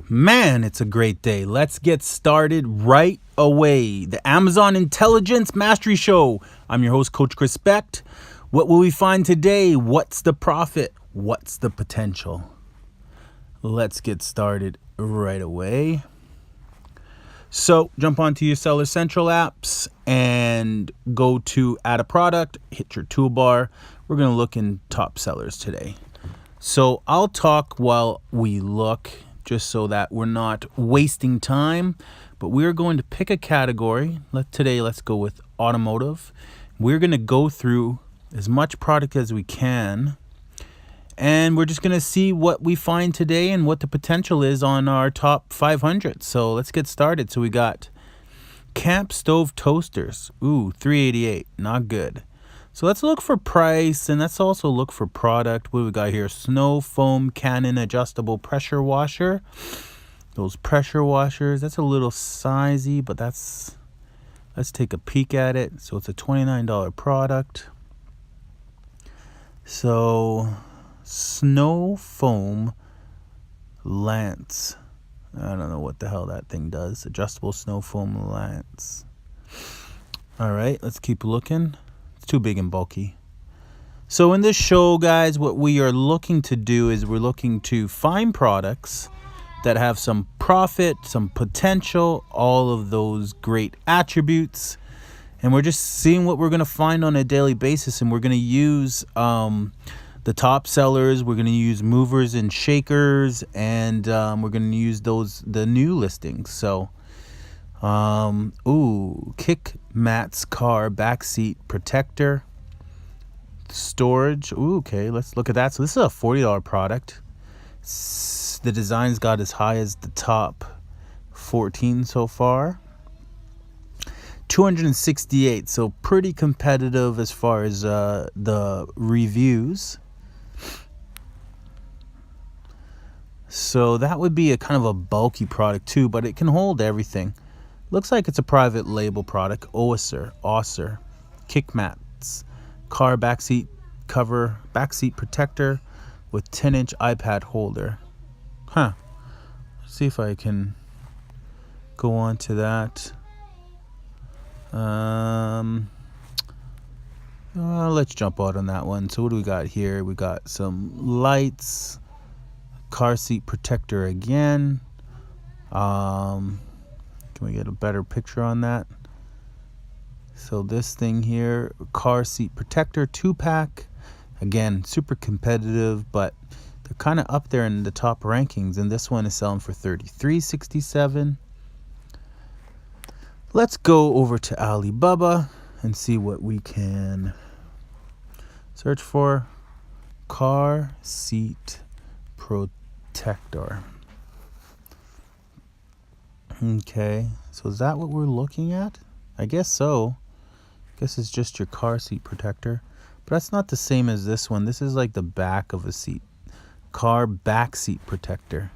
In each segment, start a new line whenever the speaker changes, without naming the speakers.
Man, it's a great day. Let's get started right away. The Amazon Intelligence Mastery Show. I'm your host, coachchrispect. What will we find today? What's the profit? What's the potential? Let's get started right away. So jump onto your Seller Central apps and go to add a product, hit your toolbar. We're going to look in top sellers today. So I'll talk while we look, just so that we're not wasting time, but we're going to pick a category. Today, let's go with automotive. We're going to go through as much product as we can, and we're just going to see what we find today and what the potential is on our top 500. So let's get started. So we got camp stove toasters. Ooh, $388, not good. So let's look for price, and let's also look for product. What do we got here? Snow foam cannon adjustable pressure washer. Those pressure washers, that's a little sizey, but let's take a peek at it. So it's a $29 product. So snow foam lance. I don't know what the hell that thing does. Adjustable snow foam lance. All right, let's keep looking. Too big and bulky. So in this show, guys, what we are looking to do is we're looking to find products that have some profit, some potential, all of those great attributes, and we're just seeing what we're going to find on a daily basis. And we're going to use the top sellers, we're going to use movers and shakers, and we're going to use the new listings. So kick Matt's car backseat protector storage. Ooh, okay, let's look at that. So this is a $40 product. The design's got as high as the top 14 so far. $268, so pretty competitive as far as the reviews. So that would be a kind of a bulky product too, but it can hold everything. Looks like it's a private label product. Owser, kick mats, car backseat cover, backseat protector with 10-inch iPad holder. Let's see if I can go on to that. Let's jump out on that one. So what do we got here? We got some lights, car seat protector again. Can we get a better picture on that? So this thing here, car seat protector 2-pack. Again, super competitive, but they're kind of up there in the top rankings. And this one is selling for $33.67. Let's go over to Alibaba and see what we can search for. Car seat protector. Okay, so is that what we're looking at? I guess so. I guess it's just your car seat protector. But that's not the same as this one. This is like the back of a seat. Car back seat protector.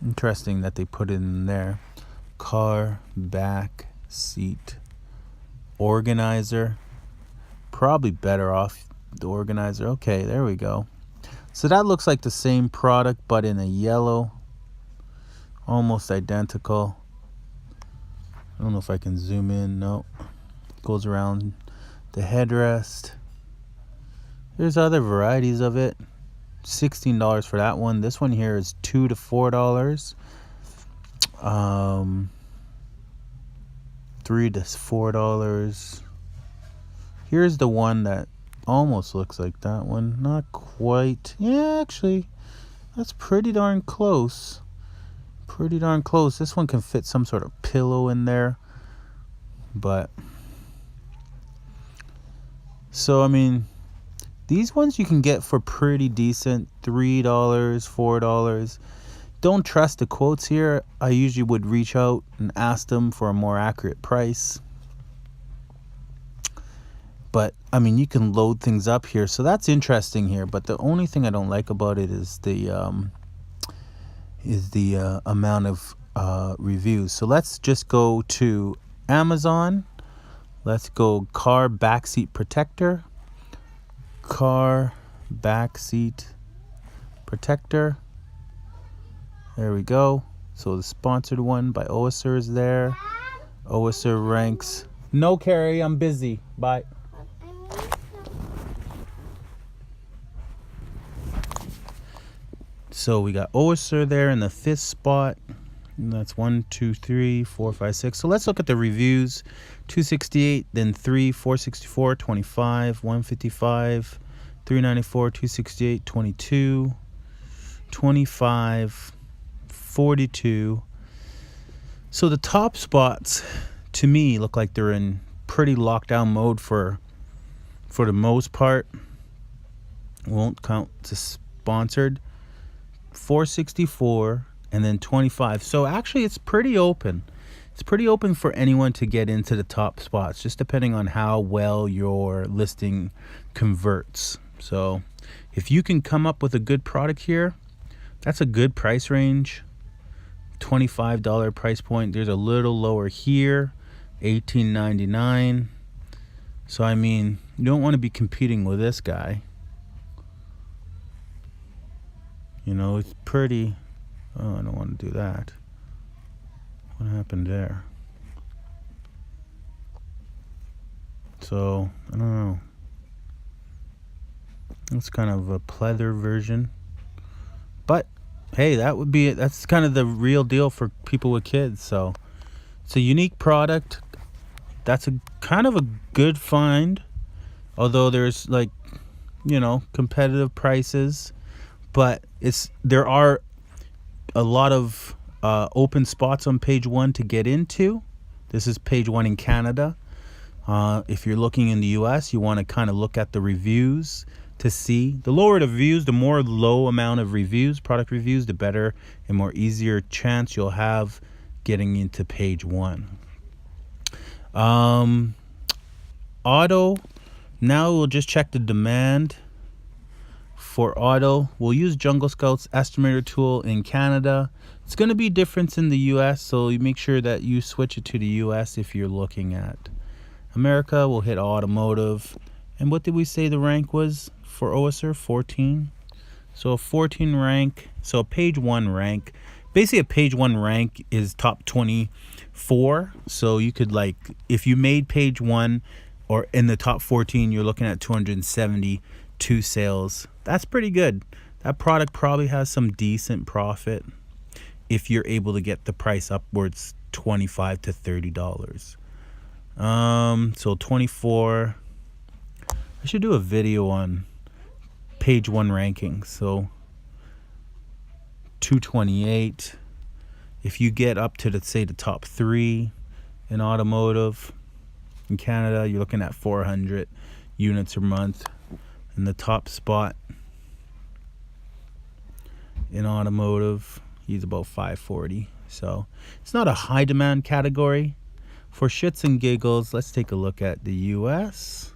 Interesting that they put it in there. Car back seat organizer. Probably better off the organizer. Okay, there we go. So that looks like the same product, but in a yellow. Almost identical. I don't know if I can zoom in. No. Goes around the headrest. There's other varieties of it. $16 for that one. This one here is $2 to $4. $3 to $4. Here's the one that almost looks like that one. Not quite. Yeah, actually, that's pretty darn close. Pretty darn close. This one can fit some sort of pillow in there. But so I mean, these ones you can get for pretty decent. $3, $4. Don't trust the quotes here. I usually would reach out and ask them for a more accurate price. But I mean, you can load things up here, so that's interesting here. But the only thing I don't like about it is the amount of reviews. So let's just go to Amazon. Let's go car backseat protector. Car backseat protector. There we go. So the sponsored one by ℂ𝕖𝕟 is there. ℂ𝕖𝕟 ranks. No, Carrie, I'm busy. Bye. So we got ℂ𝕖𝕟 there in the 5th spot. And that's 1, 2, 3, 4, 5, 6. So let's look at the reviews. 268, then 3, 464, 25, 155, 394, 268, 22, 25, 42. So the top spots to me look like they're in pretty lockdown mode for the most part. Won't count to sponsored. 464 and then 25. So actually it's pretty open. It's pretty open for anyone to get into the top spots, just depending on how well your listing converts. So if you can come up with a good product here, that's a good price range. $25 price point. There's a little lower here, $18.99. So I mean, you don't want to be competing with this guy. You know, it's pretty. Oh, I don't want to do that. What happened there? So I don't know. It's kind of a pleather version, but hey, that's kind of the real deal for people with kids. So it's a unique product. That's a kind of a good find, although there's like, you know, competitive prices, but there are a lot of open spots on page 1 to get into. This is page 1 in Canada. If you're looking in the US, you want to kind of look at the reviews to see. The lower the reviews, the more low amount of reviews, product reviews, the better and more easier chance you'll have getting into page 1. Auto. Now we'll just check the demand for auto. We'll use Jungle Scout's estimator tool in Canada. It's going to be different in the US, so you make sure that you switch it to the US if you're looking at America. We'll hit automotive. And what did we say the rank was for ℂ𝕖𝕟? 14. So a 14 rank. So a page 1 rank. Basically a page 1 rank is top 24. So you could, like, if you made page 1 or in the top 14, you're looking at 272 sales. That's pretty good. That product probably has some decent profit if you're able to get the price upwards $25 to $30. So 24. I should do a video on page 1 rankings. So 228. If you get up to, let's say, the top 3 in automotive in Canada, you're looking at 400 units a month. In the top spot in automotive, he's about 540. So it's not a high demand category. For shits and giggles, let's take a look at the US.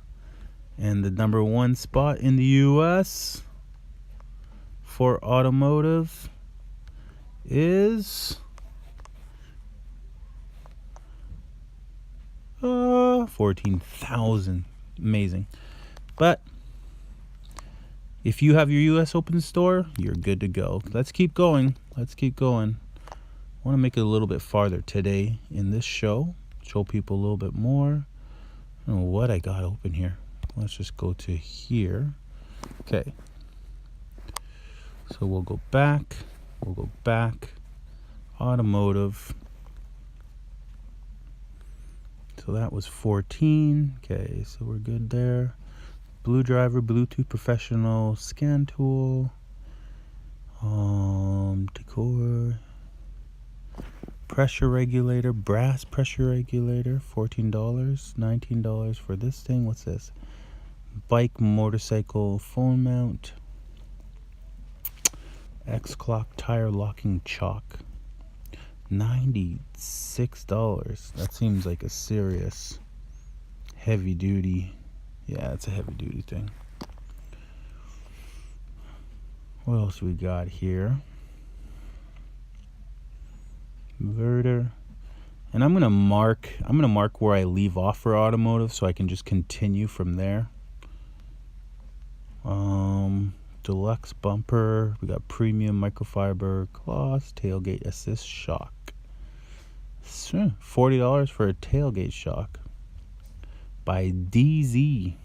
And the number 1 spot in the US for automotive is 14,000. Amazing. But if you have your US open store, you're good to go. Let's keep going. Let's keep going. I want to make it a little bit farther today in this show. Show people a little bit more. I don't know what I got open here. Let's just go to here. Okay. So we'll go back. We'll go back. Automotive. So that was 14. Okay, so we're good there. Blue Driver, Bluetooth Professional Scan Tool. Decor. Pressure regulator, brass pressure regulator, $14. $19 for this thing. What's this? Bike, motorcycle, phone mount. X-Clock tire locking chalk. $96. That seems like a serious heavy duty. Yeah, it's a heavy duty thing. What else we got here? Inverter. And I'm gonna mark where I leave off for automotive so I can just continue from there. deluxe bumper. We got premium microfiber cloth, tailgate assist shock. $40 for a tailgate shock by DZ.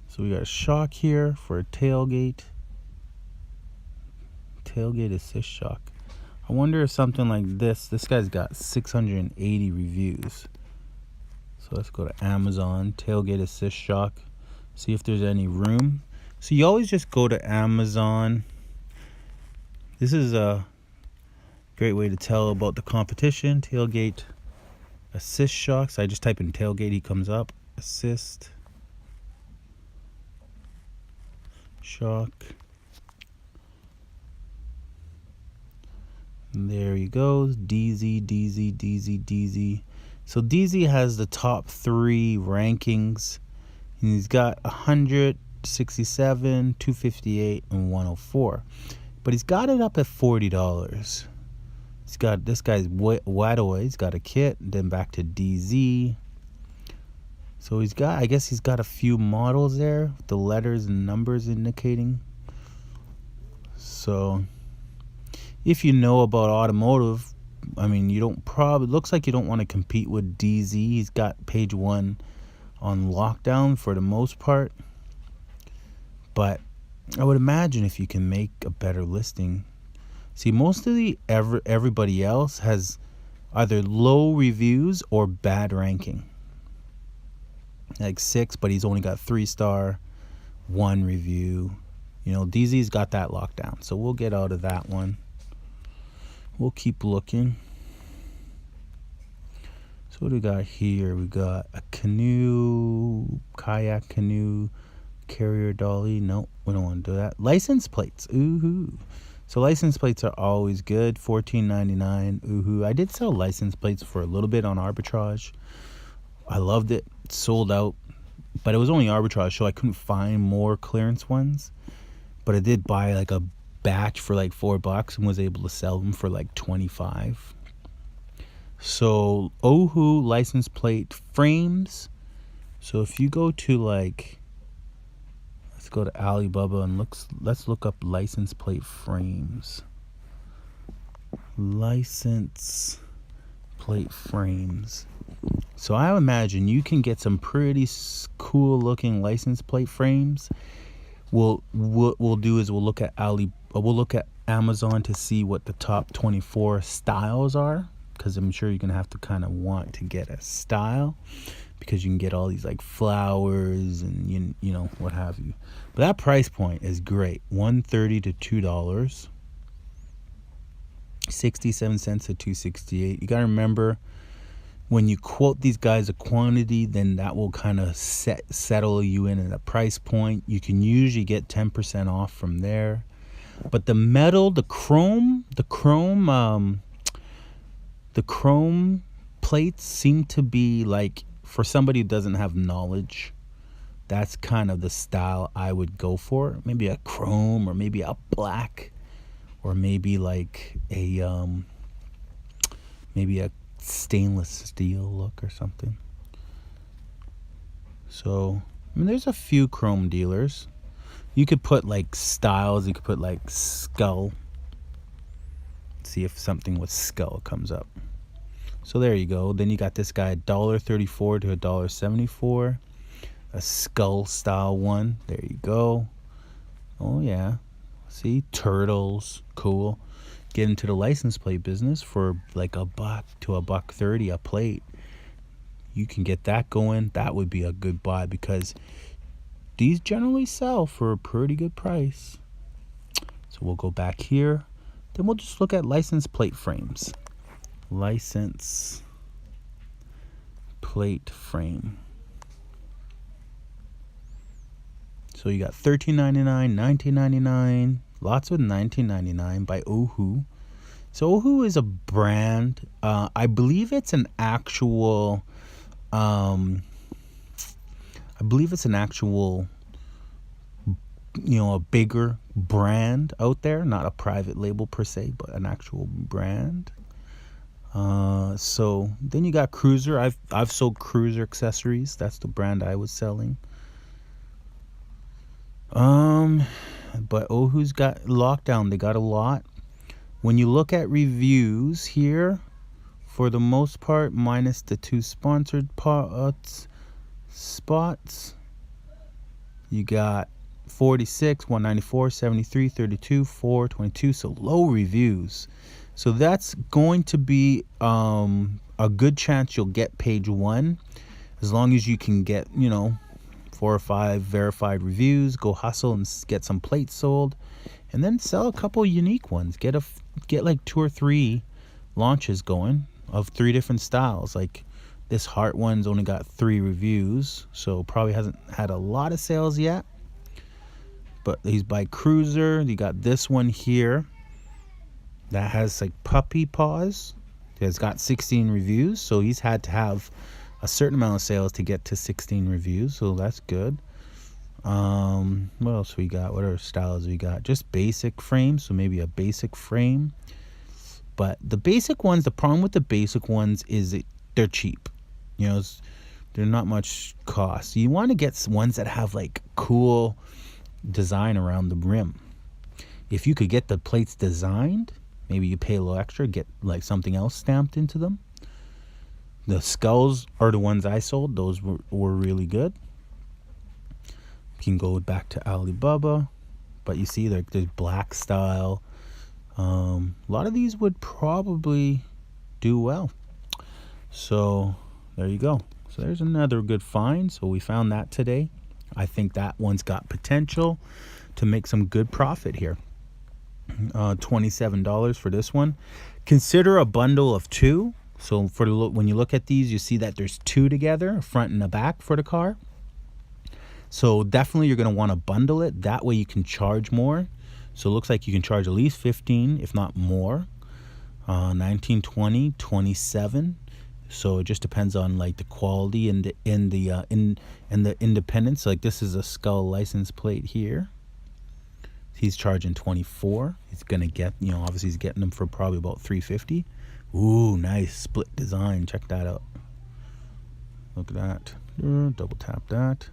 So we got a shock here for a tailgate assist shock. I wonder if something like this guy's got 680 reviews. So let's go to Amazon, tailgate assist shock, see if there's any room. So you always just go to Amazon. This is a great way to tell about the competition. Tailgate assist shocks. I just type in tailgate, he comes up. Assist shock. And there he goes. DZ. So DZ has the top 3 rankings. And he's got 167, 258, and 104. But he's got it up at $40. He's got this guy's ℂ𝕙𝕬𝕚𝕚. He's got a kit, then back to DZ. So he's got, I guess he's got a few models there, the letters and numbers indicating. So if you know about automotive, I mean, you don't looks like you don't want to compete with DZ. He's got page 1 on lockdown for the most part. But I would imagine if you can make a better listing. See, most of everybody else has either low reviews or bad ranking. Like 6, but he's only got 3-star, 1 review. You know, DZ's got that locked down. So we'll get out of that one. We'll keep looking. So what do we got here? We got a canoe, kayak canoe, carrier dolly. No, we don't want to do that. License plates. Ooh. So license plates are always good. $14.99. Ooh. I did sell license plates for a little bit on arbitrage. I loved it. Sold out. But it was only arbitrage, so I couldn't find more clearance ones. But I did buy like a batch for like $4 and was able to sell them for like 25. So Ohu license plate frames. So if you go to like, let's go to Alibaba and let's look up license plate frames. License plate frames. So I imagine you can get some pretty cool looking license plate frames. What we'll do is we'll look at Amazon to see what the top 24 styles are, because I'm sure you're gonna have to kind of want to get a style, because you can get all these like flowers and you know what have you. But that price point is great. $130 to $2. 67 cents to $2.68. You gotta remember, when you quote these guys a quantity, then that will kind of settle you in at a price point. You can usually get 10% off from there. But the metal, the chrome plates seem to be like, for somebody who doesn't have knowledge, that's kind of the style I would go for. Maybe a chrome, or maybe a black, or maybe like a stainless steel look or something. So I mean, there's a few chrome dealers. You could put like styles. You could put like skull. See if something with skull comes up. So there you go. Then you got this guy, $1.34 to $1.74. A skull style one. There you go. Oh yeah. See, turtles. Cool. Get into the license plate business for like $1 to $1.30 a plate. You can get that going. That would be a good buy, because these generally sell for a pretty good price. So we'll go back here. Then we'll just look at license plate frames. License plate frame. So you got $13.99, $19.99, lots with $19.99 by Ohu. So Ohu is a brand. I believe it's an actual. A bigger brand out there, not a private label per se, but an actual brand. So then you got Cruiser. I've sold Cruiser accessories. That's the brand I was selling. But who's got lockdown? They got a lot. When you look at reviews here, for the most part, minus the 2 sponsored spots, you got 46, 194, 73, 32, 4, 22. So low reviews. So that's going to be a good chance you'll get page 1, as long as you can get 4 or 5 verified reviews. Go hustle and get some plates sold, and then sell a couple unique ones. Get like 2 or 3 launches going of 3 different styles. Like this heart one's only got 3 reviews, so probably hasn't had a lot of sales yet. But he's by Cruiser. You got this one here that has like puppy paws. It's got 16 reviews, so he's had to have a certain amount of sales to get to 16 reviews, so that's good. What else we got? What other styles we got? Just basic frames, so maybe a basic frame. But the basic ones, the problem with the basic ones is they're cheap. They're not much cost. You want to get ones that have like cool design around the rim. If you could get the plates designed, maybe you pay a little extra, get like something else stamped into them. The skulls are the ones I sold. Those were really good. You can go back to Alibaba, but you see there's black style. A lot of these would probably do well. So there you go. So there's another good find. So we found that today. I think that one's got potential to make some good profit here. $27 for this one. Consider a bundle of 2. So when you look at these, you see that there's 2 together, a front and a back for the car. So definitely you're going to want to bundle it. That way you can charge more. So it looks like you can charge at least 15, if not more. 19, 20, 27. So it just depends on like the quality and the independence. Like this is a skull license plate here. He's charging 24. He's gonna get, obviously he's getting them for probably about 350. Ooh, nice split design. Check that out. Look at that. Double tap that.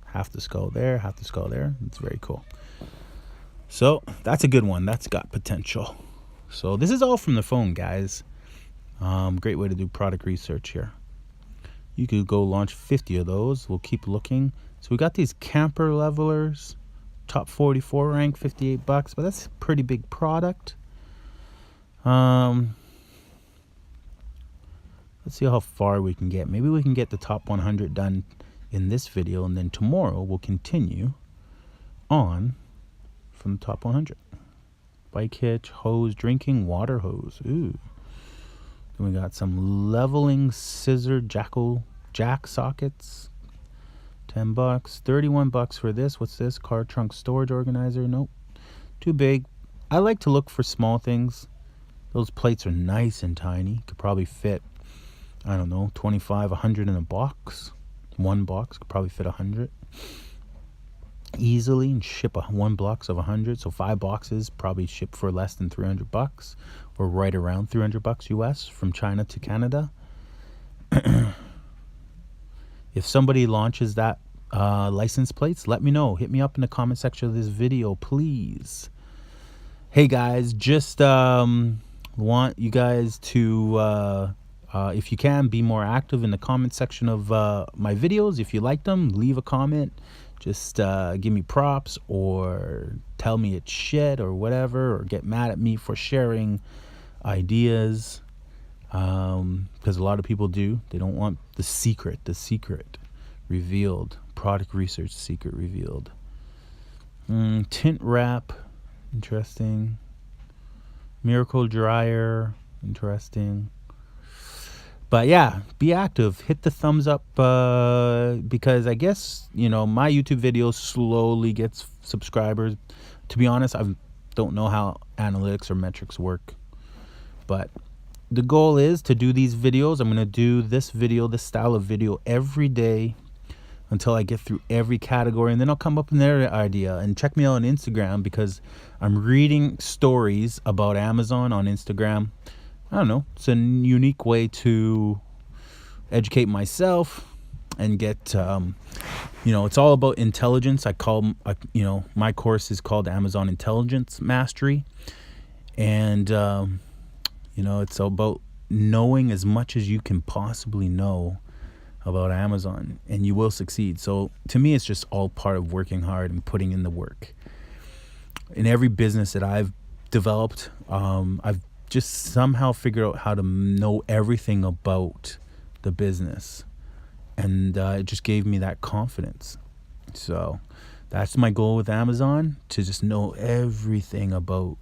Half the skull there, half the skull there. It's very cool. So that's a good one. That's got potential. So this is all from the phone, guys. Great way to do product research here. You could go launch 50 of those. We'll keep looking. So we got these camper levelers, top 44 rank, $58, but that's a pretty big product. Let's see how far we can get. Maybe we can get the top 100 done in this video, and then tomorrow we'll continue on from the top 100. Bike hitch, hose, drinking water hose. Ooh. Then we got some leveling scissor jack sockets. $10, $31 for this. What's this? Car trunk storage organizer. Nope, too big. I like to look for small things. Those plates are nice and tiny. Could probably fit, I don't know, 25, 100 in a box. One box could probably fit 100 easily, and ship one box of 100. So 5 boxes probably ship for less than $300, or right around $300 US from China to Canada. If somebody launches that license plates, let me know. Hit me up in the comment section of this video, please. Hey guys, just want you guys to if you can, be more active in the comment section of my videos. If you like them, leave a comment. Just give me props, or tell me it's shit or whatever, or get mad at me for sharing ideas, because a lot of people do. They don't want the secret revealed. Product research secret revealed. Tint wrap, interesting. Miracle dryer, interesting. But yeah, be active. Hit the thumbs up, because I guess, my YouTube video slowly gets subscribers. To be honest, I don't know how analytics or metrics work. But the goal is to do these videos. I'm going to do this style of video every day until I get through every category. And then I'll come up with another idea. And check me out on Instagram, because I'm reading stories about Amazon on Instagram. I don't know. It's a unique way to educate myself and get it's all about intelligence. My course is called Amazon Intelligence Mastery. And, it's about knowing as much as you can possibly know about Amazon, and you will succeed. So to me, it's just all part of working hard and putting in the work. In every business that I've developed, I've just somehow figured out how to know everything about the business. And it just gave me that confidence. So that's my goal with Amazon, to just know everything about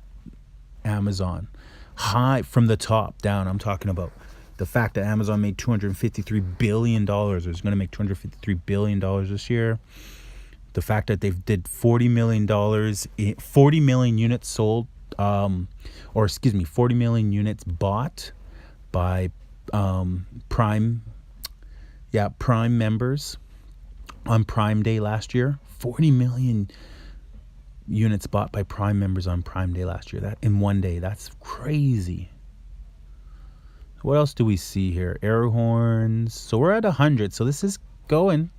Amazon. High from the top down. I'm talking about the fact that Amazon made $253 billion, or is going to make $253 billion this year. The fact that they did $40 million, 40 million units sold, 40 million units bought by Prime members on Prime Day last year. 40 million units bought by Prime members on Prime Day last year. That in one day. That's crazy. What else do we see here? Air horns. So we're at 100. So this is going.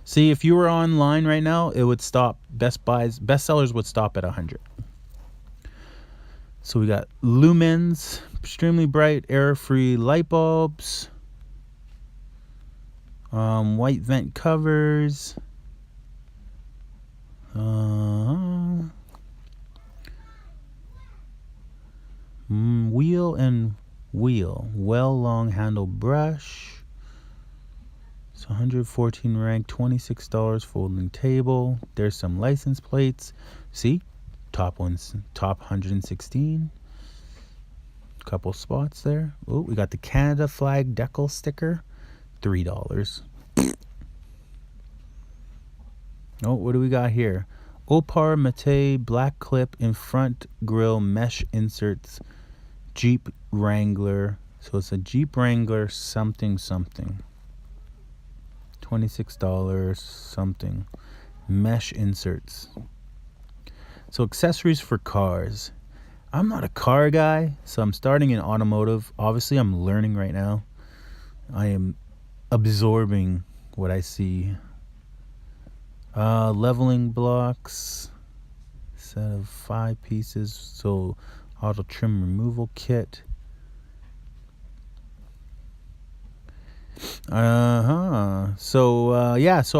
See, if you were online right now, it would stop. Best sellers would stop at 100. So we got lumens, extremely bright, air-free light bulbs, white vent covers, wheel and wheel, well long handle brush. It's 114 rank, $26 folding table. There's some license plates. See, top 116. Couple spots there. Oh, we got the Canada flag decal sticker, $3. Oh, what do we got here? ℂ𝕙𝕚𝕚 black clip in front grille mesh inserts, Jeep Wrangler. So it's a Jeep Wrangler something. $26 something. Mesh inserts. So accessories for cars. I'm not a car guy, so I'm starting in automotive. Obviously, I'm learning right now. I am absorbing what I see. Leveling blocks, set of 5 pieces. So auto trim removal kit. So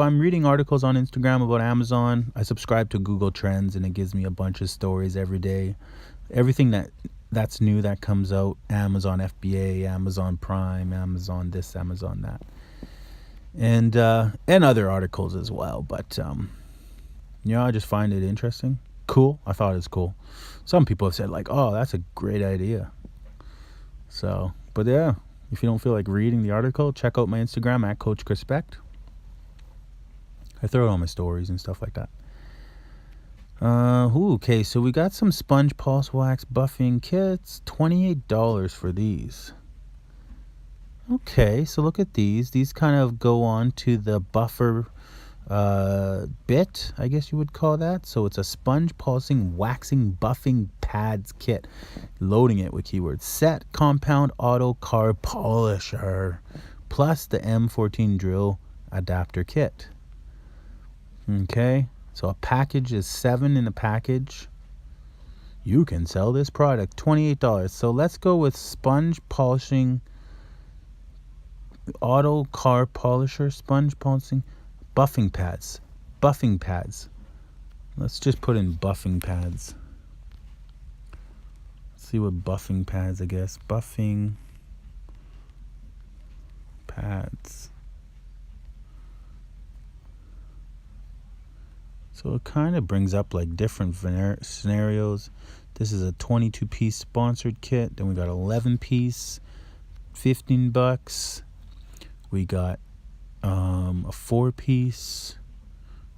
I'm reading articles on Instagram about Amazon. I subscribe to Google Trends, and it gives me a bunch of stories every day. Everything that's new that comes out. Amazon FBA, Amazon Prime, Amazon this, Amazon that. And other articles as well. But I just find it interesting. Cool. I thought it was cool. Some people have said like, oh, that's a great idea. So, but yeah, if you don't feel like reading the article, check out my Instagram at coachchrispect. I throw it on my stories and stuff like that. Okay, so we got some sponge pulse wax buffing kits, $28 for these. Okay, so look at these. These kind of go on to the buffer bit, I guess you would call that. So it's a sponge pulsing waxing buffing pads kit. Loading it with keywords: set, compound, auto, car polisher, plus the M14 drill adapter kit. Okay, so a package is 7 in a package. You can sell this product, $28. So let's go with sponge polishing, auto car polisher, sponge polishing, buffing pads. Let's just put in buffing pads. Let's see what buffing pads, I guess. Buffing pads. So it kind of brings up like different scenarios. This is a 22-piece sponsored kit. Then we got 11-piece, $15. We got a 4-piece.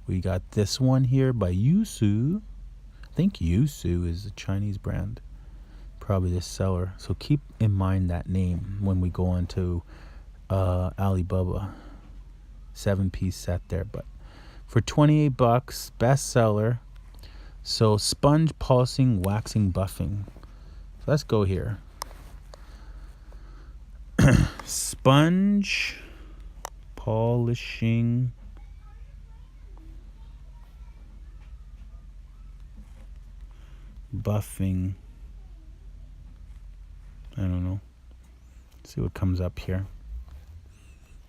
We got this one here by Yusu. I think Yusu is a Chinese brand. Probably this seller. So keep in mind that name when we go on to Alibaba. 7-piece set there. But for $28, bestseller. So sponge pulsing, waxing, buffing. So let's go here. Sponge polishing buffing. I don't know. Let's see what comes up here.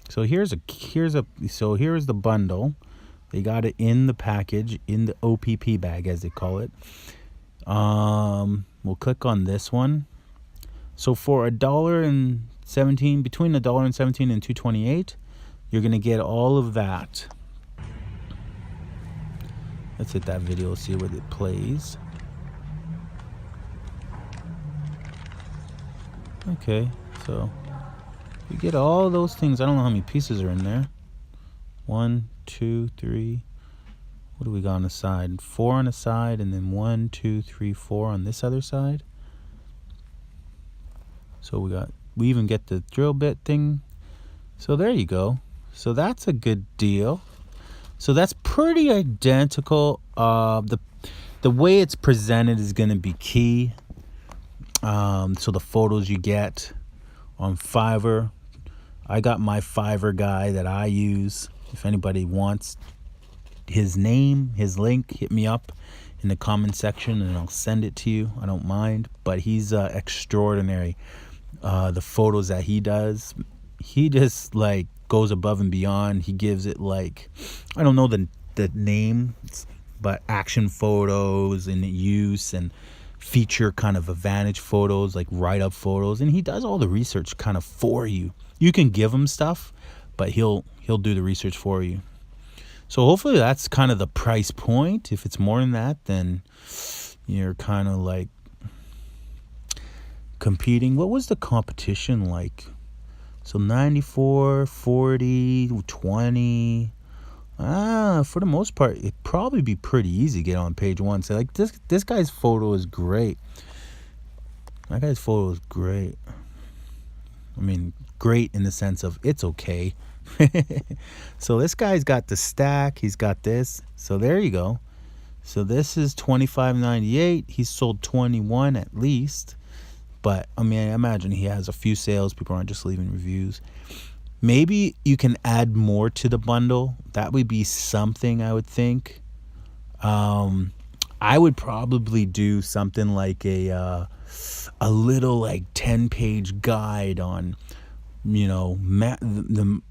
So here's the bundle. They got it in the package, in the OPP bag as they call it. We'll click on this one. So for $1.17, between $1.17 and $2.28, you're gonna get all of that. Let's hit that video, see what it plays. Okay, so you get all those things. I don't know how many pieces are in there. 1, 2, 3. What do we got on the side? 4 on the side, and then 1, 2, 3, 4 on this other side. So we even get the drill bit thing. So there you go. So that's a good deal. So that's pretty identical. The way it's presented is going to be key. So the photos you get on Fiverr. I got my Fiverr guy that I use. If anybody wants his name, his link, hit me up in the comment section and I'll send it to you. I don't mind. But he's extraordinary. The photos that he does, he just like goes above and beyond. He gives it like, I don't know the name, but action photos and use and feature kind of advantage photos, like write-up photos, and he does all the research kind of for you. You can give him stuff, but he'll do the research for you. So hopefully that's kind of the price point. If it's more than that, then you're kind of like competing. What was the competition like? So 94, 40, 20. For the most part, it'd probably be pretty easy to get on page 1. So like this guy's photo is great. That guy's photo is great. I mean, great in the sense of it's okay. So this guy's got the stack. He's got this. So there you go. So this is $25.98. He's sold 21 at least. But I mean, I imagine he has a few sales. People aren't just leaving reviews. Maybe you can add more to the bundle. That would be something, I would think. I would probably do something like a little like 10-page guide on, you know,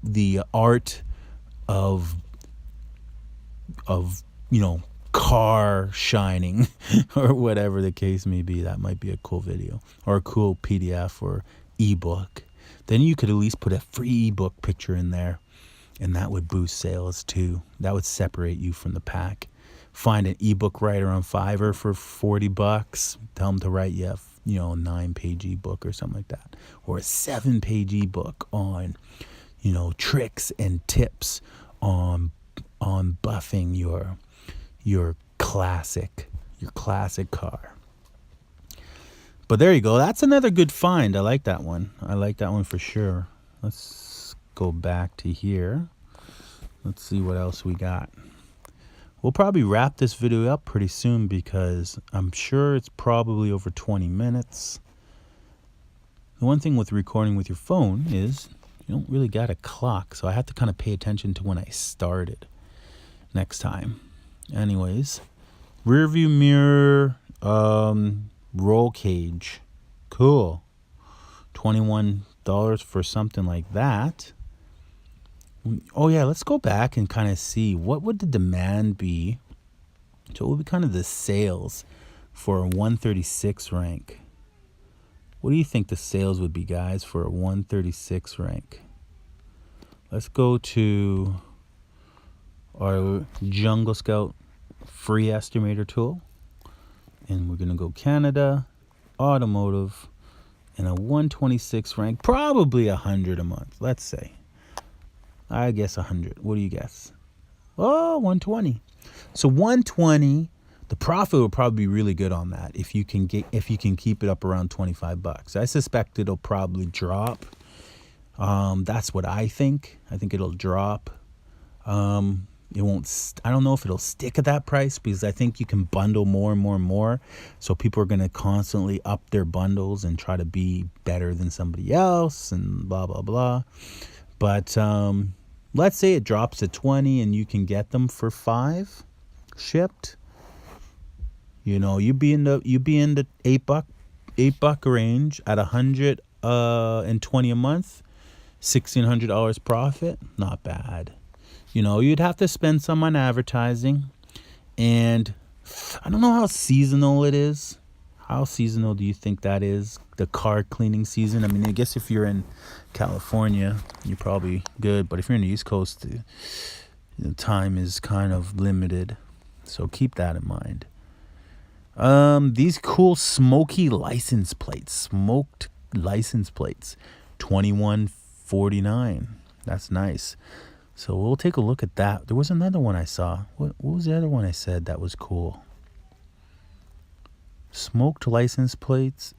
the art of you know, car shining or whatever the case may be. That might be a cool video or a cool PDF or ebook. Then you could at least put a free ebook picture in there, and that would boost sales too. That would separate you from the pack. Find an ebook writer on Fiverr for $40. Tell them to write you a 9-page ebook or something like that, or a 7-page ebook on, you know, tricks and tips on buffing your classic car. But there you go. That's another good find. I like that one. I like that one for sure. Let's go back to here. Let's see what else we got. We'll probably wrap this video up pretty soon because I'm sure it's probably over 20 minutes. The one thing with recording with your phone is you don't really got a clock, so I have to kind of pay attention to when I started next time. Anyways, rear view mirror, roll cage, cool. $21 for something like that. Oh yeah, let's go back and kind of see what would the demand be. So what would be kind of the sales for a 136 rank? What do you think the sales would be, guys, for a 136 rank? Let's go to our Jungle Scout free estimator tool. And we're going to go Canada, automotive, and a 126 rank, probably 100 a month, let's say. I guess 100. What do you guess? Oh, 120. So 120, the profit will probably be really good on that if you can keep it up around $25. I suspect it'll probably drop. That's what I think. I think it'll drop. It won't. I don't know if it'll stick at that price because I think you can bundle more and more and more. So people are going to constantly up their bundles and try to be better than somebody else and blah, blah, blah. But let's say it drops to 20 and you can get them for $5 shipped. You know, you be in the $8 range at 120 a month, $1,600 profit. Not bad. You know, you'd have to spend some on advertising, and I don't know how seasonal it is. How seasonal do you think that is? The car cleaning season. I mean, I guess if you're in California, you're probably good, but if you're in the East Coast, the time is kind of limited. So keep that in mind. These cool smoky license plates, smoked license plates, $21.49. That's nice. So we'll take a look at that. There was another one I saw. What was the other one I said that was cool? Smoked license plates.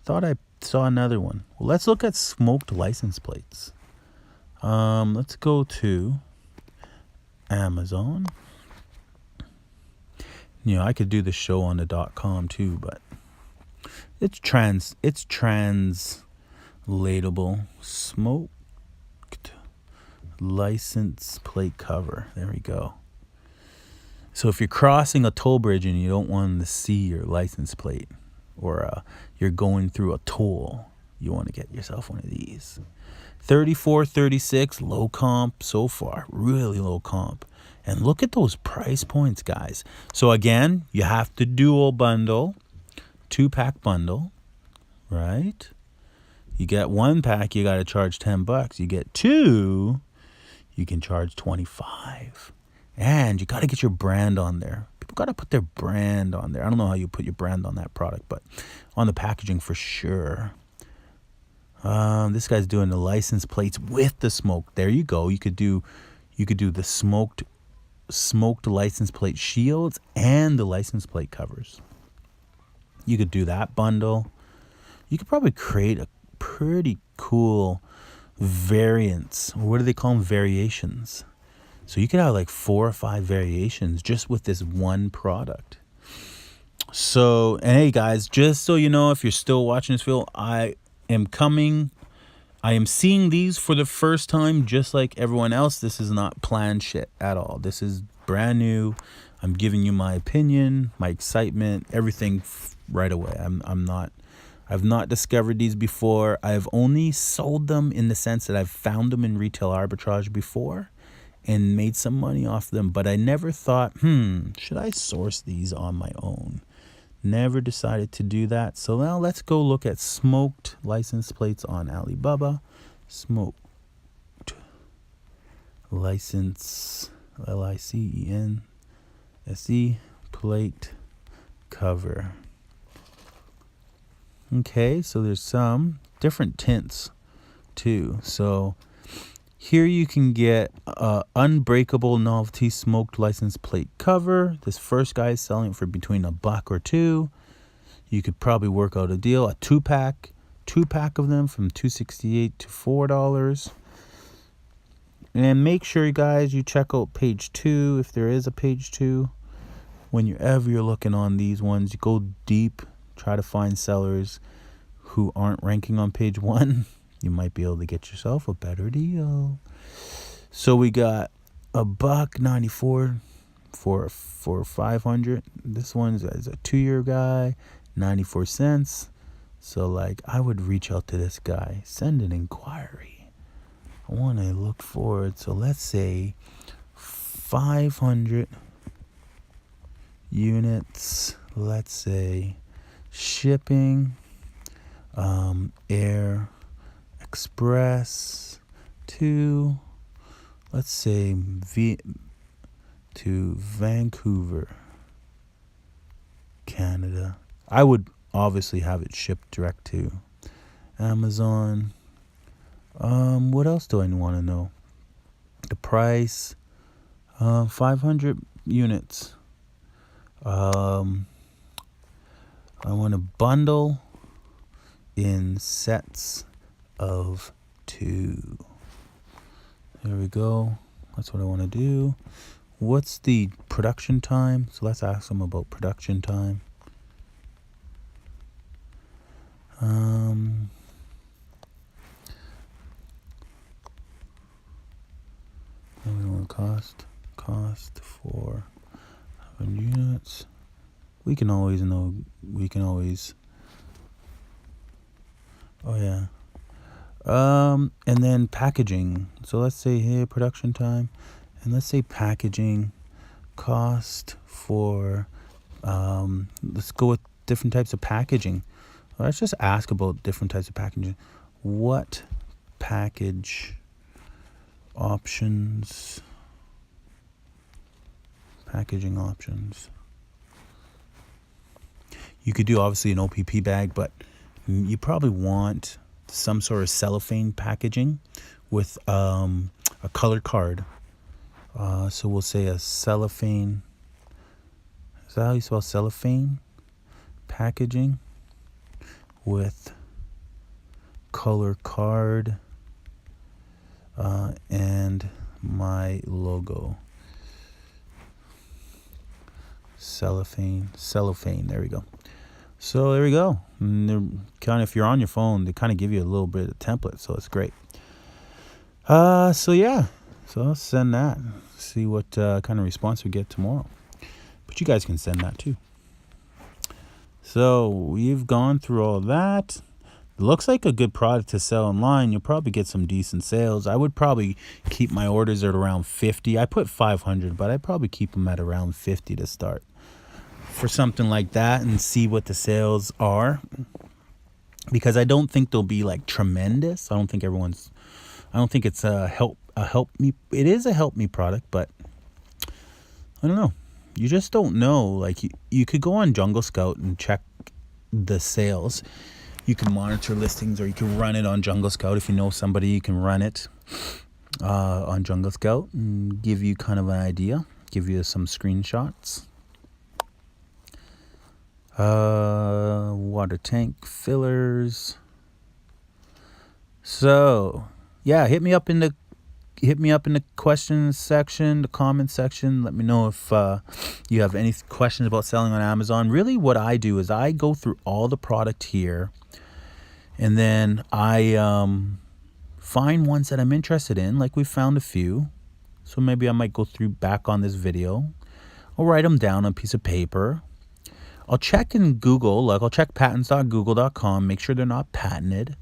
Thought I saw another one. Well, let's look at smoked license plates. Let's go to Amazon. You know, I could do the show on the .com too, but it's translatable. Smoked license plate cover. There we go. So if you're crossing a toll bridge and you don't want to see your license plate, or you're going through a toll, you want to get yourself one of these. $34.36, low comp so far, really low comp. And look at those price points, guys. So again, you have to dual bundle, 2-pack bundle, right? You get 1 pack, you got to charge $10. You get 2, you can charge $25. And you got to get your brand on there. People got to put their brand on there. I don't know how you put your brand on that product, but on the packaging for sure. This guy's doing the license plates with the smoke. There you go. You could do the smoked license plate shields and the license plate covers. You could do that bundle. You could probably create a pretty cool variants. What do they call them? Variations. So you could have like 4 or 5 variations just with this one product. So, and hey guys, just so you know, if you're still watching this video, I am seeing these for the first time just like everyone else. This is not planned shit at all. This is brand new. I'm giving you my opinion, my excitement, everything right away. I've not discovered these before. I've only sold them in the sense that I've found them in retail arbitrage before and made some money off them, but I never thought, should I source these on my own? Never decided to do that. So now let's go look at smoked license plates on Alibaba. Smoked license, LICENSE plate cover. Okay, so there's some different tints too. So here you can get unbreakable novelty smoked license plate cover. This first guy is selling it for between $1 or $2. You could probably work out a deal. A 2-pack of them from $2.68 to $4. And make sure, guys, you check out page 2 if there is a page 2. Whenever you're looking on these ones, you go deep, try to find sellers who aren't ranking on page 1. You might be able to get yourself a better deal. So we got $1.94 for 500. This one is a 2-year guy, 94 cents. So like I would reach out to this guy, send an inquiry. I want to look forward. So let's say 500 units. Let's say shipping, air express to, let's say, to Vancouver, Canada. I would obviously have it shipped direct to Amazon. What else do I want to know? The price, 500 units. I want to bundle in sets of 2. There we go. That's what I want to do. What's the production time? So let's ask them about production time. Cost for units. We can always know. We can always. Oh yeah. And then packaging. So let's say here production time, and let's say packaging cost for. Let's go with different types of packaging. Let's just ask about different types of packaging. What package options? Packaging options. You could do obviously an OPP bag, but you probably want some sort of cellophane packaging with a color card. So we'll say a cellophane. Is that how you spell cellophane? Packaging with color card and my logo. Cellophane, there we go. So there we go. And kind of, if you're on your phone, they kind of give you a little bit of template, so it's great. So yeah, so I'll send that. See what kind of response we get tomorrow. But you guys can send that too. So we've gone through all that. It looks like a good product to sell online. You'll probably get some decent sales. I would probably keep my orders at around 50. I put 500, but I'd probably keep them at around 50 to start for something like that and see what the sales are. Because I don't think they'll be like tremendous. I don't think it's a help me. It is a help me product, but I don't know. You just don't know. Like you could go on Jungle Scout and check the sales. You can monitor listings, or you can run it on Jungle Scout. If you know somebody, you can run it on Jungle Scout and give you kind of an idea. Give you some screenshots. Water tank fillers. So yeah, hit me up in the questions section, the comment section. Let me know if you have any questions about selling on Amazon. Really what I do is I go through all the product here, and then I find ones that I'm interested in. Like we found a few, so maybe I might go through back on this video. I'll write them down on a piece of paper. I'll check in Google, like I'll check patents.google.com, make sure they're not patented.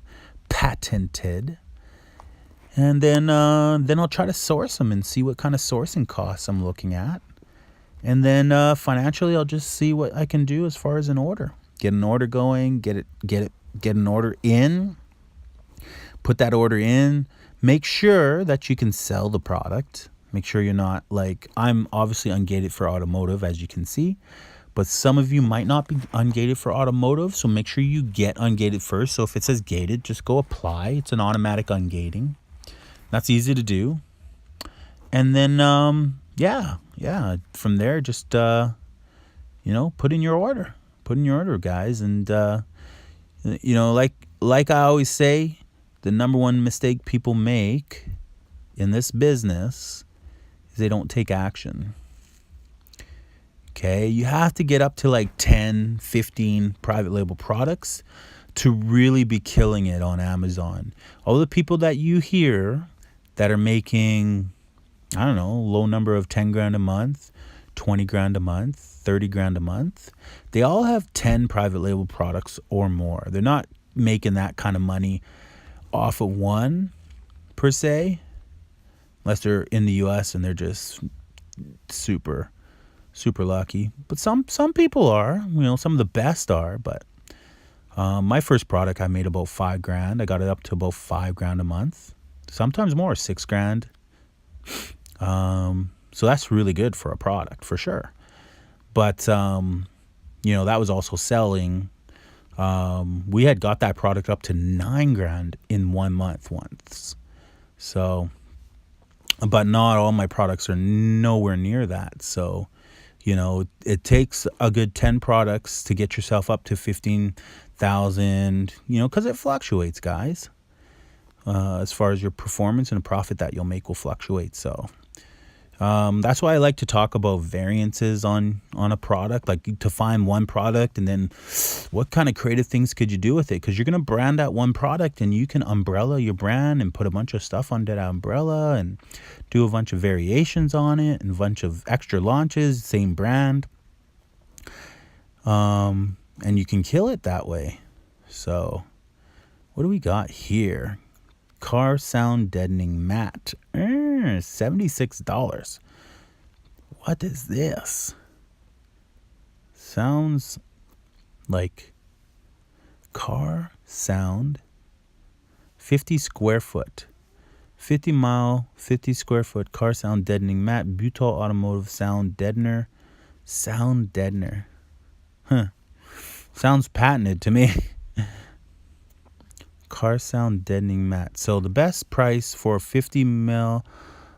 And then I'll try to source them and see what kind of sourcing costs I'm looking at. And then financially, I'll just see what I can do as far as an order. Get an order going, get an order in, put that order in, make sure that you can sell the product. Make sure you're not like, I'm obviously ungated for automotive, as you can see, but some of you might not be ungated for automotive, so make sure you get ungated first. So if it says gated, just go apply. It's an automatic ungating. That's easy to do. And then, yeah, from there, just, put in your order. Put in your order, guys. And, like I always say, the number one mistake people make in this business is they don't take action. Okay, you have to get up to like 10, 15 private label products to really be killing it on Amazon. All the people that you hear that are making, I don't know, low number of 10 grand a month, 20 grand a month, 30 grand a month, they all have 10 private label products or more. They're not making that kind of money off of one per se, unless they're in the US and they're just super lucky. But some people are, some of the best are. But my first product, I made about 5 grand. I got it up to about 5 grand a month, sometimes more, 6 grand. So that's really good for a product, for sure. But that was also selling. We had got that product up to 9 grand in 1 month once. So, but not all my products are nowhere near that. So, it takes a good 10 products to get yourself up to 15,000, because it fluctuates, guys. As far as your performance and the profit that you'll make will fluctuate. So, That's why I like to talk about variances on a product, like to find one product and then what kind of creative things could you do with it? Because you're going to brand that one product and you can umbrella your brand and put a bunch of stuff under that umbrella and do a bunch of variations on it and a bunch of extra launches, same brand. And you can kill it that way. So what do we got here? Car sound deadening mat. $76. What is this? Sounds like car sound 50 square foot. 50 mile, 50 square foot car sound deadening mat. Butyl automotive sound deadener. Sound deadener. Huh. Sounds patented to me. Car sound deadening mat. So the best price for 50 mil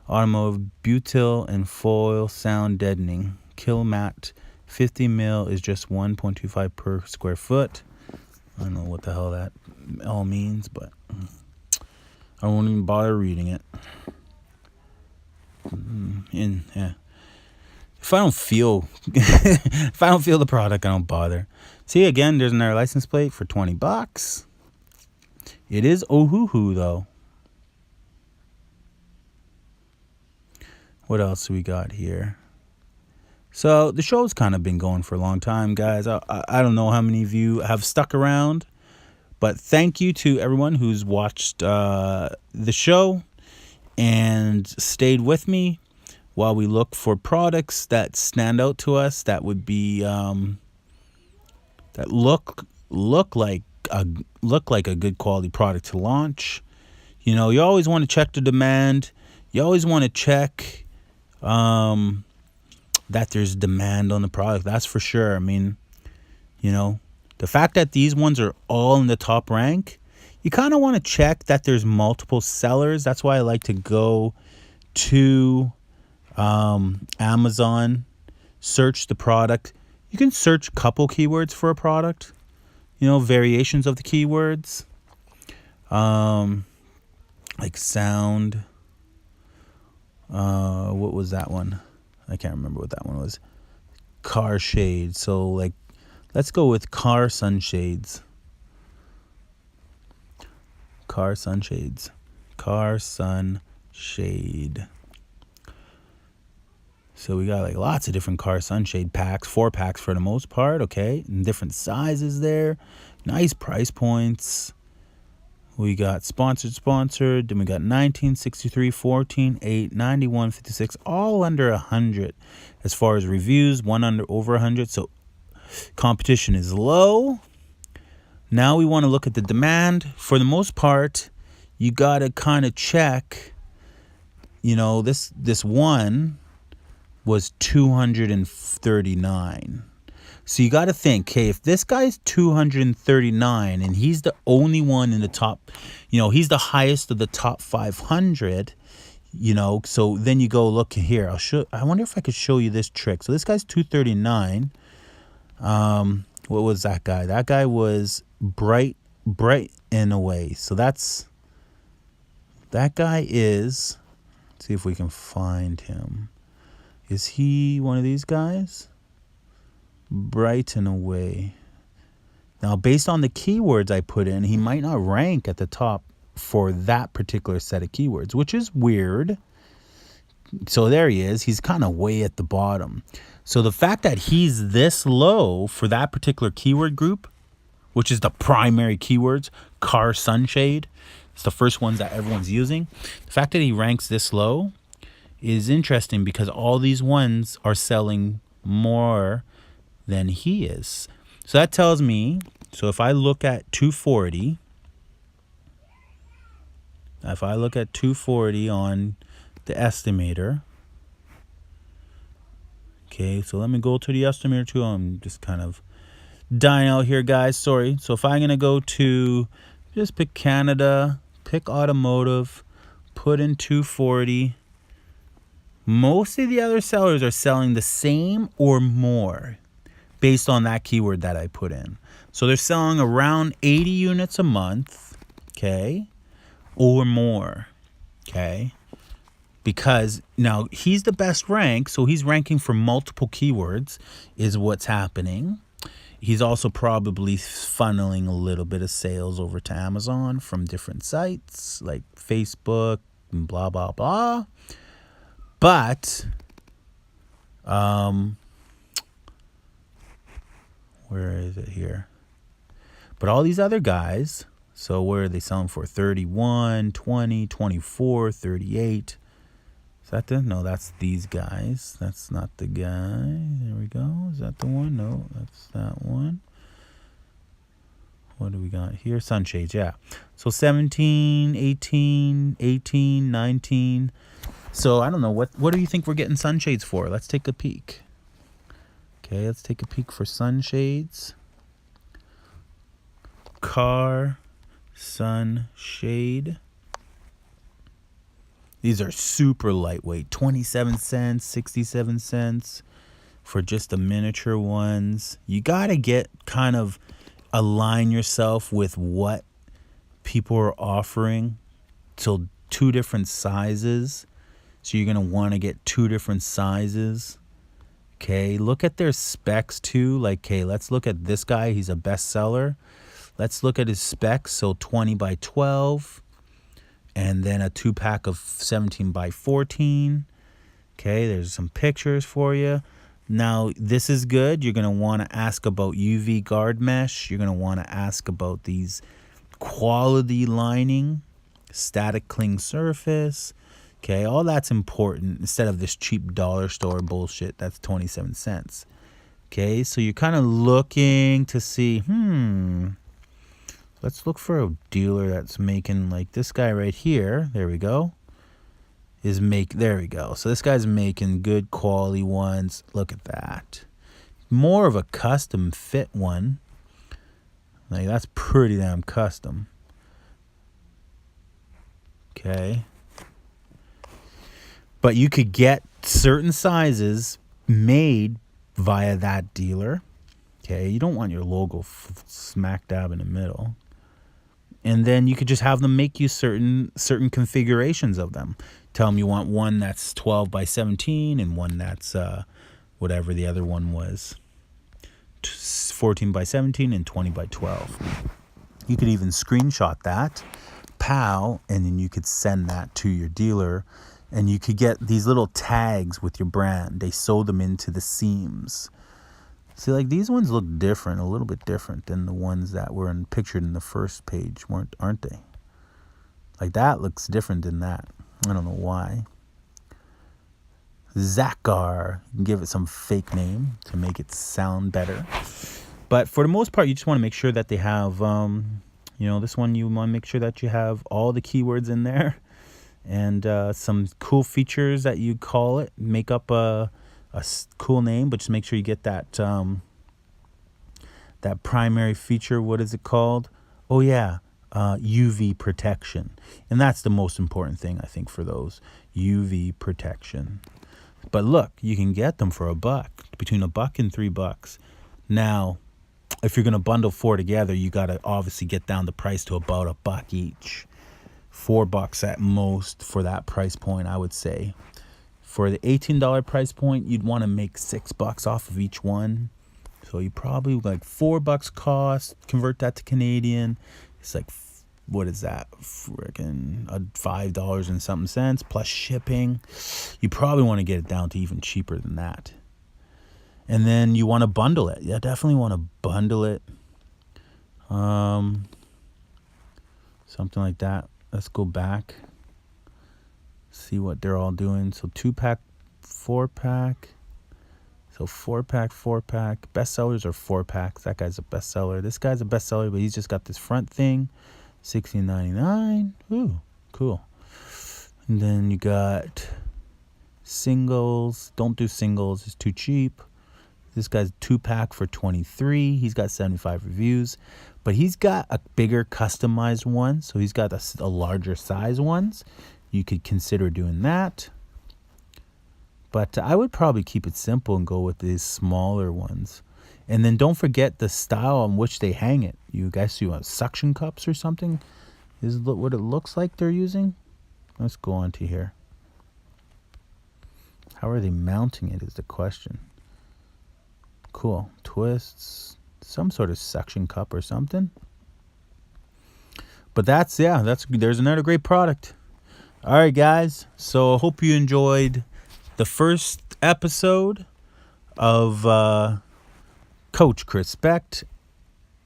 automotive butyl and foil sound deadening kill mat 50 mil is just 1.25 per square foot. I don't know what the hell that all means, but I won't even bother reading it. If I don't feel the product, I don't bother. See, again, there's another license plate for $20. It is Ohuhu though. What else do we got here? So the show's kind of been going for a long time, guys. I don't know how many of you have stuck around, but thank you to everyone who's watched the show and stayed with me while we look for products that stand out to us, that would be that look like a good quality product to launch. You know, you always want to check the demand. You always want to check that there's demand on the product. That's for sure. I mean, you know, the fact that these ones are all in the top rank, you kind of want to check that there's multiple sellers. That's why I like to go to Amazon, search the product. You can search a couple keywords for a product, you know, variations of the keywords, like sound. What was that one? I can't remember what that one was. Car shade. So like, let's go with car sunshades. Car sunshades. Car sunshade. So we got like lots of different car sunshade packs, 4-packs for the most part, okay? And different sizes there. Nice price points. We got sponsored, then we got 19, 63, 14, 8, 91, 56, all under 100 as far as reviews, one under over 100. So competition is low. Now we want to look at the demand. For the most part, you got to kind of check, you know, this one was 239. So you got to think, hey, if this guy's 239 and he's the only one in the top, you know, he's the highest of the top 500, you know, so then you go look here. I wonder if I could show you this trick. So this guy's 239. What was that guy? That guy was ℚ𝕚𝕚𝕚𝕚𝕚. So that guy is, let's see if we can find him. Is he one of these guys? ℚ𝕚𝕚𝕚𝕚. Now, based on the keywords I put in, he might not rank at the top for that particular set of keywords, which is weird. So there he is. He's kind of way at the bottom. So the fact that he's this low for that particular keyword group, which is the primary keywords, car sunshade, it's the first ones that everyone's using. The fact that he ranks this low is interesting because all these ones are selling more than he is. So that tells me, so if I look at 240, on the estimator, okay, so let me go to the estimator too. I'm just kind of dying out here, guys, sorry. So if I'm going to go to, just pick Canada, pick automotive, put in 240, most of the other sellers are selling the same or more based on that keyword that I put in. So they're selling around 80 units a month, okay, or more, okay. because now he's the best rank, so he's ranking for multiple keywords is what's happening. He's also probably funneling a little bit of sales over to Amazon from different sites like Facebook and blah, blah, blah. But, where is it here? But all these other guys, so where are they selling for? 31, 20, 24, 38. Is that the? No, that's these guys. That's not the guy. There we go. Is that the one? No, that's that one. What do we got here? Sunshades, yeah. So 17, 18, 18, 19. So I don't know. What do you think we're getting sunshades for? Let's take a peek. Okay, let's take a peek for sunshades. Car sunshade. These are super lightweight, 27 cents, 67 cents for just the miniature ones. You got to get kind of align yourself with what people are offering. So 2 different sizes. So you're going to want to get 2 different sizes. Okay, look at their specs too. Like, okay, let's look at this guy. He's a bestseller. Let's look at his specs. So 20 by 12. And then a 2-pack of 17 by 14. Okay, there's some pictures for you. Now, this is good. You're going to want to ask about UV guard mesh. You're going to want to ask about these quality lining, static cling surface. Okay, all that's important instead of this cheap dollar store bullshit that's 27 cents. Okay, so you're kind of looking to see, let's look for a dealer that's making like this guy right here. There we go. There we go. So this guy's making good quality ones. Look at that. More of a custom fit one. Like that's pretty damn custom. Okay. But you could get certain sizes made via that dealer. Okay. You don't want your logo smack dab in the middle. And then you could just have them make you certain configurations of them. Tell them you want one that's 12 by 17 and one that's whatever the other one was, 14 by 17 and 20 by 12. You could even screenshot that, pow, and then you could send that to your dealer. And you could get these little tags with your brand. They sew them into the seams. See, like these ones look different, a little bit different than the ones that were pictured in the first page, aren't they? Like that looks different than that. I don't know why. 𝐧𝐿𝐼𝐻. You can give it some fake name to make it sound better. But for the most part, you just want to make sure that they have, this one you want to make sure that you have all the keywords in there and some cool features that you call it. Make up a cool name, but just make sure you get that that primary feature. What is it called? Oh yeah, UV protection. And that's the most important thing, I think, for those. UV protection. But look, you can get them for $1, between $1 and $3. Now, if you're going to bundle 4 together, you got to obviously get down the price to about $1 each. $4 at most for that price point, I would say. For the $18 price point, you'd want to make $6 off of each one. So you probably like $4 cost, convert that to Canadian. It's like, what is that? Freaking $5 and something cents plus shipping. You probably want to get it down to even cheaper than that. And then you want to bundle it. Yeah, definitely want to bundle it. Something like that. Let's go back. See what they're all doing. So 2-pack, 4-pack. So 4-pack, 4-pack. Bestsellers are 4-packs. That guy's a bestseller. This guy's a bestseller, but he's just got this front thing. $16.99. Ooh, cool. And then you got singles. Don't do singles. It's too cheap. This guy's 2-pack for $23. He's got 75 reviews. But he's got a bigger customized one. So he's got a larger size ones. You could consider doing that. But I would probably keep it simple and go with these smaller ones. And then don't forget the style on which they hang it. You guys see what, suction cups or something? Is what it looks like they're using? Let's go on to here. How are they mounting it is the question. Cool. Twists. Some sort of suction cup or something. But there's another great product. All right, guys. So I hope you enjoyed the first episode of ℎ𝕂𝕂𝐻Respect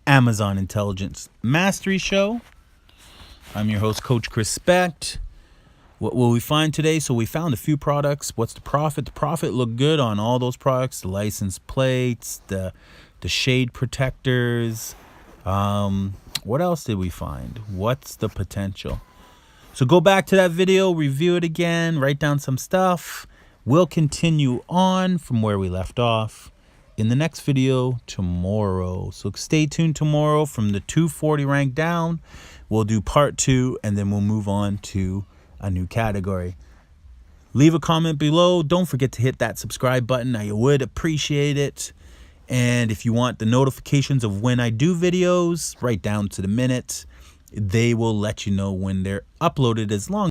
Amazon Intelligence Mastery Show. I'm your host, ℎ𝕂𝕂𝐻Respect. What will we find today? So we found a few products. What's the profit? The profit looked good on all those products. The license plates, the shade protectors. What else did we find? What's the potential? So go back to that video, review it again, write down some stuff. We'll continue on from where we left off in the next video tomorrow. So stay tuned tomorrow from the 240 rank down. We'll do part 2 and then we'll move on to a new category. Leave a comment below. Don't forget to hit that subscribe button. I would appreciate it. And if you want the notifications of when I do videos, right down to the minute, they will let you know when they're uploaded, as long